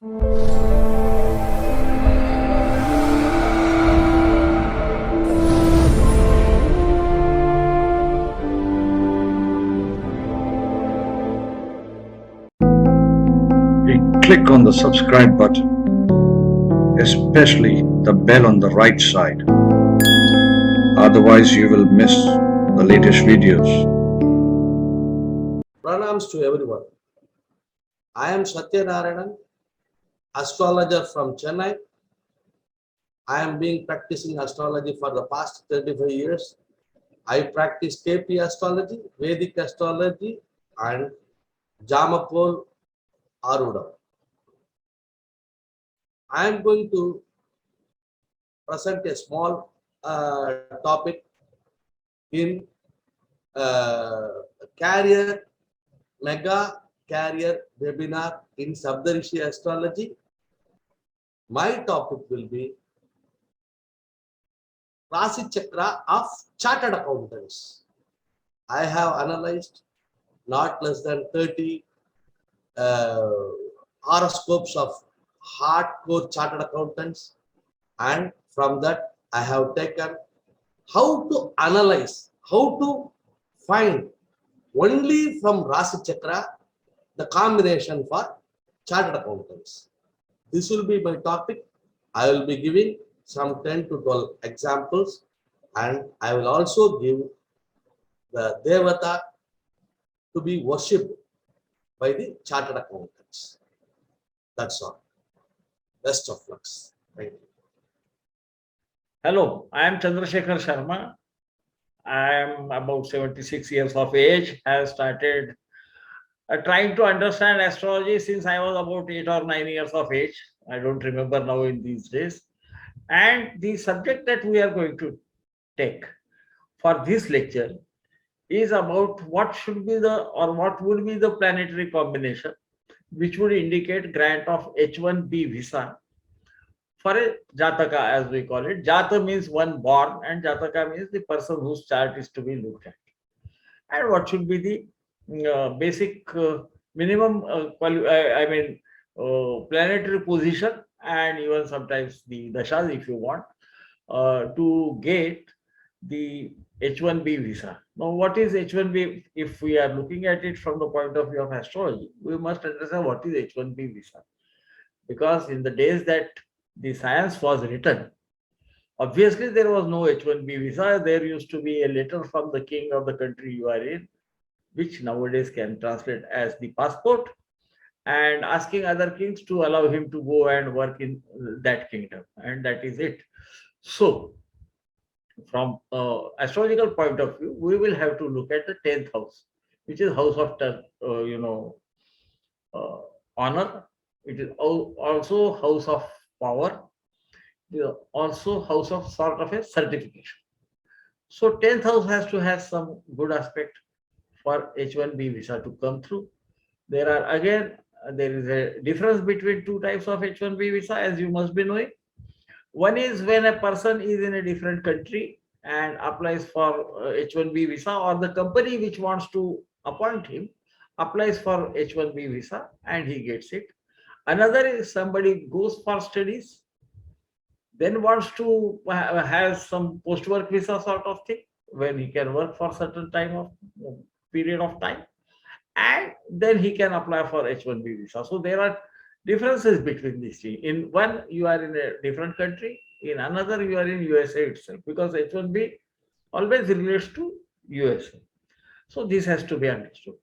Click on the subscribe button, especially the bell on the right side. Otherwise, you will miss the latest videos. Pranams to everyone. I am Sathyanarayan, astrologer from Chennai. I am practicing astrology for the past 35 years. I practice KP astrology, Vedic astrology, and Jamapol Arudam. I am going to present a small topic in career, mega career webinar in Saptarishis Astrology. My topic will be Rasi Chakra of Chartered Accountants. I have analyzed not less than 30 horoscopes of hardcore chartered accountants, and from that I have taken how to analyze, how to find only from Rasi Chakra the combination for chartered accountants. This will be my topic. I will be giving some 10 to 12 examples, and I will also give the Devata to be worshipped by the chartered accountants. That's all. Best of luck. Thank you. Hello, I am Chandrasekhar Sharma. I am about 76 years of age. I have started trying to understand astrology since I was about 8 or 9 years of age. I don't remember now in these days. And the subject that we are going to take for this lecture is about what should be what would be the planetary combination which would indicate grant of H1B visa for a Jataka, as we call it. Jata means one born, and Jataka means the person whose chart is to be looked at. And what should be the basic minimum planetary position, and even sometimes the dashas if you want, to get the H1B visa. Now, what is H1B? If we are looking at it from the point of view of astrology, we must understand what is H1B visa. Because in the days that the science was written, obviously there was no H1B visa. There used to be a letter from the king of the country you are in, which nowadays can translate as the passport, and asking other kings to allow him to go and work in that kingdom, and that is it. So, from astrological point of view, we will have to look at the 10th house, which is house of honor. It is also house of power. It is also house of sort of a certification. So 10th house has to have some good aspect for H1B visa to come through. There is a difference between two types of H1B visa, as you must be knowing. One is when a person is in a different country and applies for H1B visa, or the company which wants to appoint him applies for H1B visa and he gets it. Another is somebody goes for studies, then wants to have some post-work visa sort of thing, when he can work for certain period of time, and then he can apply for H1B visa. So there are differences between these three. In one, you are in a different country. In another, you are in USA itself, because H1B always relates to USA. So this has to be understood.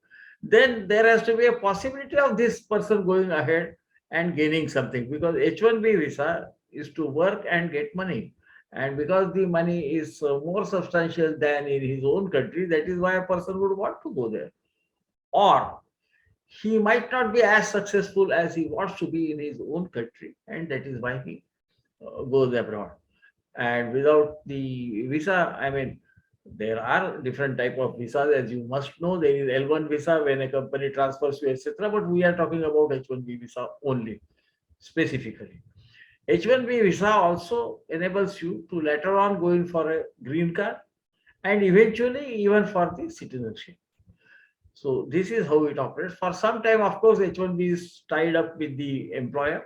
Then there has to be a possibility of this person going ahead and gaining something, because H1B visa is to work and get money. And because the money is more substantial than in his own country, that is why a person would want to go there. Or he might not be as successful as he wants to be in his own country, and that is why he goes abroad. And without the visa, there are different type of visas, as you must know. There is L1 visa when a company transfers you, etc. But we are talking about H1B visa only, specifically. H1B visa also enables you to later on go in for a green card, and eventually even for the citizenship. So this is how it operates. For some time, of course, H1B is tied up with the employer,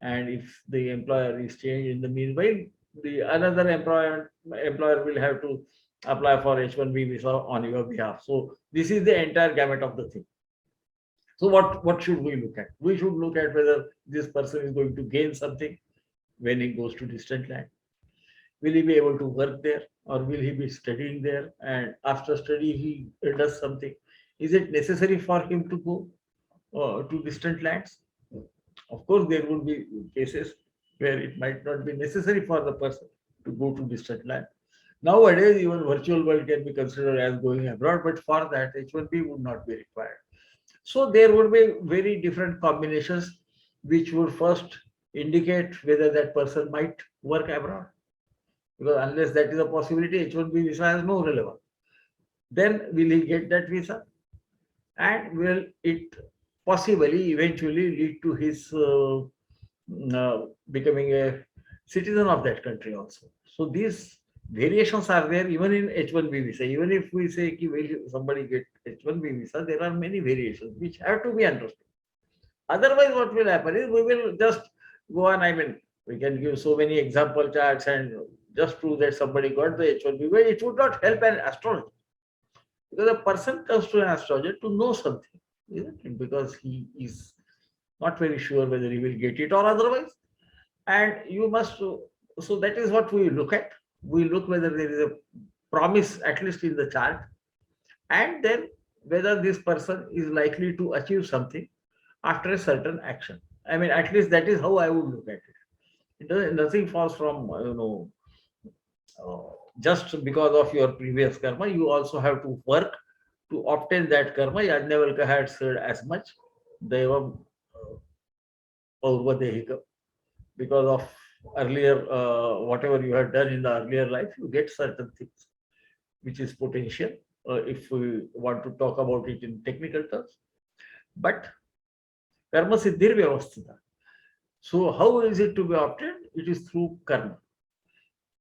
and if the employer is changed in the meanwhile, the another employer will have to apply for H1B visa on your behalf. So this is the entire gamut of the thing. So what should we look at? We should look at whether this person is going to gain something when he goes to distant land. Will he be able to work there, or will he be studying there? And after study, he does something. Is it necessary for him to go to distant lands? Of course, there would be cases where it might not be necessary for the person to go to distant land. Nowadays, even virtual world can be considered as going abroad, but for that, H1B would not be required. So there would be very different combinations which would first indicate whether that person might work abroad. Because unless that is a possibility, H1B visa has no relevance. Then will he get that visa? And will it possibly eventually lead to his becoming a citizen of that country also? So these variations are there even in H1B visa. Even if we say will somebody get H1B visa, there are many variations which have to be understood. Otherwise, what will happen is we will just go on. I mean, we can give so many example charts and just prove that somebody got the H1B, but it would not help an astrologer. Because a person comes to an astrologer to know something, isn't it? Because he is not very sure whether he will get it or otherwise. And you must, so that is what we look at. We look whether there is a promise, at least in the chart, and then whether this person is likely to achieve something after a certain action. I mean, at least that is how I would look at it. It doesn't, nothing falls from, just because of your previous karma. You also have to work to obtain that karma. Yajnavalkya had said as much. Devam Aurvadehika. Because of earlier, whatever you had done in the earlier life, you get certain things, which is potential, if we want to talk about it in technical terms. But karma siddhir vyavasthita. So how is it to be obtained? It is through karma.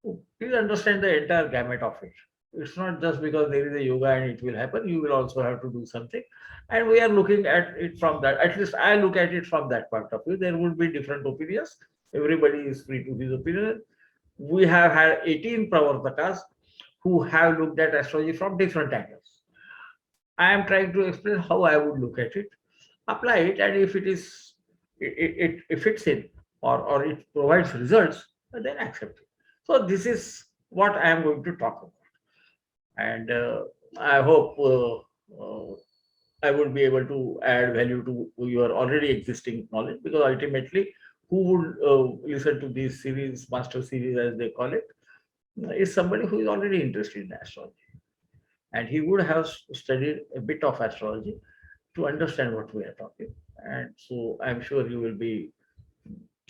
So please understand the entire gamut of it. It's not just because there is a yoga and it will happen. You will also have to do something. And we are looking at it from that. At least I look at it from that point of view. There would be different opinions. Everybody is free to his opinion. We have had 18 Pravartakas who have looked at astrology from different angles. I am trying to explain how I would look at it, apply it, and if it is it fits in, or it provides results, then accept it. So this is what I am going to talk about, and I hope I would be able to add value to your already existing knowledge, because ultimately, who would listen to this series, master series as they call it, is somebody who is already interested in astrology, and he would have studied a bit of astrology to understand what we are talking. And so I'm sure you will be,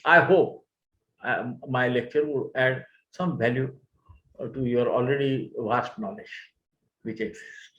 I hope my lecture will add some value to your already vast knowledge which exists.